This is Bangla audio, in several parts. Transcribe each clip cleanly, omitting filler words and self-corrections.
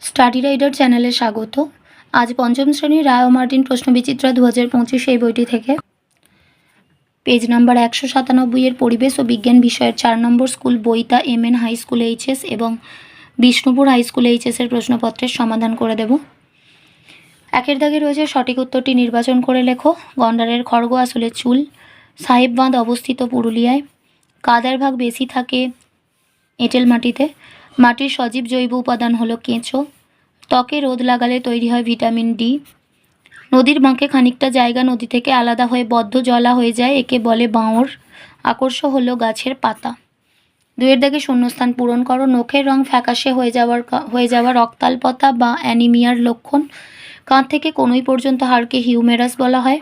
স্টাডি রাইডার চ্যানেলে স্বাগত। আজ পঞ্চম শ্রেণীর রায় ও মার্টিন প্রশ্নবিচিত্রা 2025 এই বইটি থেকে পেজ নাম্বার 197 এর পরিবেশ ও বিজ্ঞান বিষয়ের 4 নম্বর স্কুল বইতা MN হাই স্কুল এইচএস এবং বিষ্ণুপুর হাই স্কুল এইচএস এর প্রশ্নপত্রের সমাধান করে দেব। একের দাগে রয়েছে সঠিক উত্তরটি নির্বাচন করে লেখো। গন্ডারের খড়গ আসলে চুল। সাহেব বাঁধ অবস্থিত পুরুলিয়ায়। কাদার ভাগ বেশি থাকে এঁটেল মাটিতে। মাটির সজীব জৈব উপাদান হলো কেঁচো। ত্বকে রোদ লাগালে তৈরি হয় ভিটামিন ডি। নদীর বাঁকে খানিকটা জায়গা নদী থেকে আলাদা হয়ে বদ্ধ জলা হয়ে যায়, একে বলে বাঁওড়। আকর্ষ হলো গাছের পাতা। দুয়ের দাগে শূন্যস্থান পূরণ করো। নখের রং ফ্যাকাশে হয়ে যাওয়া রক্তাল্পতা বা অ্যানিমিয়ার লক্ষণ। কাঁধ থেকে কনুই পর্যন্ত হাড়কে হিউমেরাস বলা হয়।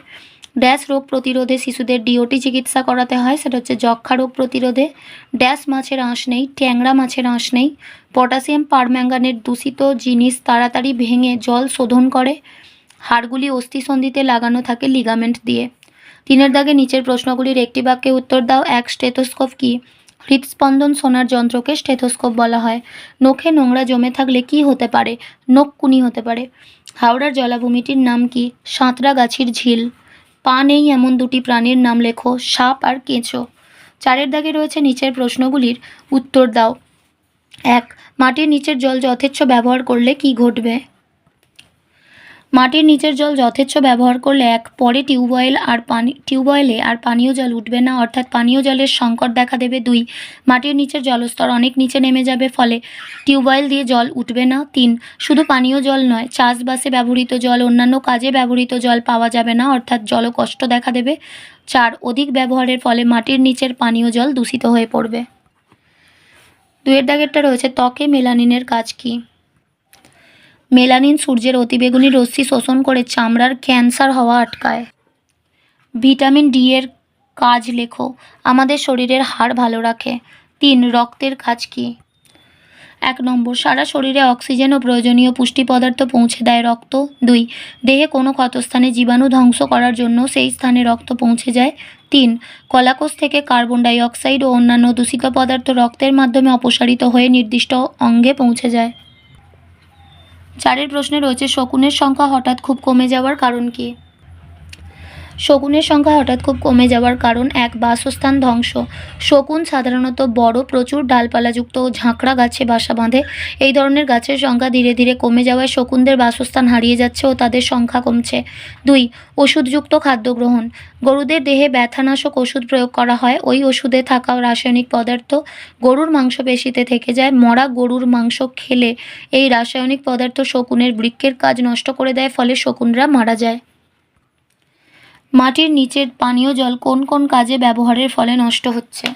ড্যাশ রোগ প্রতিরোধে শিশুদের ডিওটি চিকিৎসা করাতে হয়, সেটা হচ্ছে যক্ষা রোগ প্রতিরোধে। ড্যাশ মাছের আঁশ নেই, ট্যাংরা মাছের আঁশ নেই। পটাশিয়াম পারম্যাঙ্গানেট দূষিত জিনিস তাড়াতাড়ি ভেঙে জল শোধন করে। হাড়গুলি অস্থিসন্ধিতে লাগানো থাকে লিগামেন্ট দিয়ে। তিনের দাগে নিচের প্রশ্নগুলির একটি বাক্যে উত্তর দাও। এক, স্টেথোস্কোপ কি? হৃদস্পন্দন শোনার যন্ত্রকে স্টেথোস্কোপ বলা হয়। নখে নোংরা জমে থাকলে কি হতে পারে? নখকুনি হতে পারে। হাওড়ার জলাভূমিটির নাম কি? সাঁতরাগাছির ঝিল। পা নেই এমন দুটি প্রাণীর নাম লেখো। সাপ আর কেঁচো। চারের দাগে রয়েছে নিচের প্রশ্নগুলির উত্তর দাও। এক, মাটির নিচের জল যথেচ্ছ ব্যবহার করলে কি ঘটবে? মাটির নিচের জল যথেচ্ছ ব্যবহার করলে এক, পরে টিউবওয়েলে আর পানীয় জল উঠবে না, অর্থাৎ পানীয় জলের সংকট দেখা দেবে। দুই, মাটির নিচের জলস্তর অনেক নিচে নেমে যাবে, ফলে টিউবওয়েল দিয়ে জল উঠবে না। তিন, শুধু পানীয় জল নয়, চাষবাসে ব্যবহৃত জল, অন্যান্য কাজে ব্যবহৃত জল পাওয়া যাবে না, অর্থাৎ জলকষ্ট দেখা দেবে। চার, অধিক ব্যবহারের ফলে মাটির নিচের পানীয় জল দূষিত হয়ে পড়বে। দুয়ের দাগেরটা রয়েছে ত্বকে মেলানিনের কাজ কি? মেলানিন সূর্যের অতিবেগুনি রশ্মি শোষণ করে চামড়ার ক্যান্সার হওয়া আটকায়। ভিটামিন ডি এর কাজ লেখো। আমাদের শরীরের হাড় ভালো রাখে। তিন, রক্তের কাজ কি? এক নম্বর, সারা শরীরে অক্সিজেন ও প্রয়োজনীয় পুষ্টি পদার্থ পৌঁছে দেয় রক্ত। দুই, দেহে কোনো ক্ষতস্থানে জীবাণু ধ্বংস করার জন্য সেই স্থানে রক্ত পৌঁছে যায়। তিন, কলাকোষ থেকে কার্বন ডাই অক্সাইড ও অন্যান্য দূষিত পদার্থ রক্তের মাধ্যমে অপসারিত হয়ে নির্দিষ্ট অঙ্গে পৌঁছে যায়। চারের প্রশ্নে রয়েছে শকুনের সংখ্যা হঠাৎ খুব কমে যাওয়ার কারণ কি? শকুনের সংখ্যা হঠাৎ খুব কমে যাওয়ার কারণ এক, বাসস্থান ধ্বংস। শকুন সাধারণত বড়, প্রচুর ডালপালাযুক্ত ও ঝাঁকড়া গাছে বাসা বাঁধে। এই ধরনের গাছের সংখ্যা ধীরে ধীরে কমে যাওয়ায় শকুনদের বাসস্থান হারিয়ে যাচ্ছে ও তাদের সংখ্যা কমছে। দুই, ওষুধযুক্ত খাদ্য গ্রহণ। গরুদের দেহে ব্যথানাশক ওষুধ প্রয়োগ করা হয়। ওই ওষুধে থাকা রাসায়নিক পদার্থ গরুর মাংসপেশিতে থেকে যায়। মরা গরুর মাংস খেলে এই রাসায়নিক পদার্থ শকুনের বৃক্কের কাজ নষ্ট করে দেয়, ফলে শকুনরা মারা যায়। মাটির নিচের পানীয় জল কোন কোন কাজে ব্যবহারের ফলে নষ্ট হচ্ছে?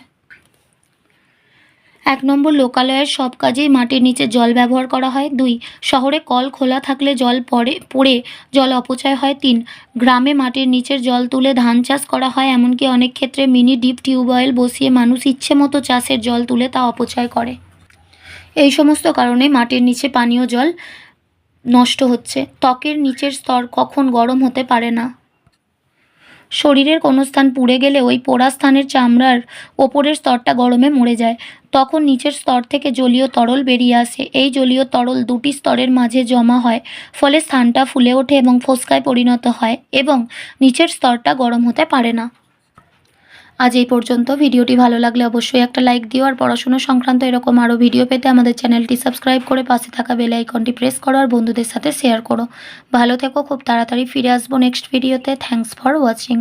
এক নম্বর, লোকালয়ের সব কাজেই মাটির নিচে জল ব্যবহার করা হয়। দুই, শহরে কল খোলা থাকলে জল পড়ে জল অপচয় হয়। তিন, গ্রামে মাটির নিচের জল তুলে ধান চাষ করা হয়, এমনকি অনেক ক্ষেত্রে মিনি ডিপ টিউবওয়েল বসিয়ে মানুষ ইচ্ছে মতো চাষের জল তুলে তা অপচয় করে। এই সমস্ত কারণে মাটির নিচে পানীয় জল নষ্ট হচ্ছে। ত্বকের নিচের স্তর কখন গরম হতে পারে না? শরীরের কোনো স্থান পুড়ে গেলে ওই পোড়া স্থানের চামড়ার ওপরের স্তরটা গরমে মরে যায়। তখন নিচের স্তর থেকে জলীয় তরল বেরিয়ে আসে। এই জলীয় তরল দুটি স্তরের মাঝে জমা হয়, ফলে স্থানটা ফুলে ওঠে এবং ফোস্কায় পরিণত হয় এবং নিচের স্তরটা গরম হতে পারে না। আজ এই পর্যন্ত। ভিডিওটি ভালো লাগলে অবশ্যই একটা লাইক দিও, আর পড়াশুনো সংক্রান্ত এরকম আরও ভিডিও পেতে আমাদের চ্যানেলটি সাবস্ক্রাইব করে পাশে থাকা বেল আইকনটি প্রেস করো আর বন্ধুদের সাথে শেয়ার করো। ভালো থেকো, খুব তাড়াতাড়ি ফিরে আসবো নেক্সট ভিডিওতে। Thanks for watching.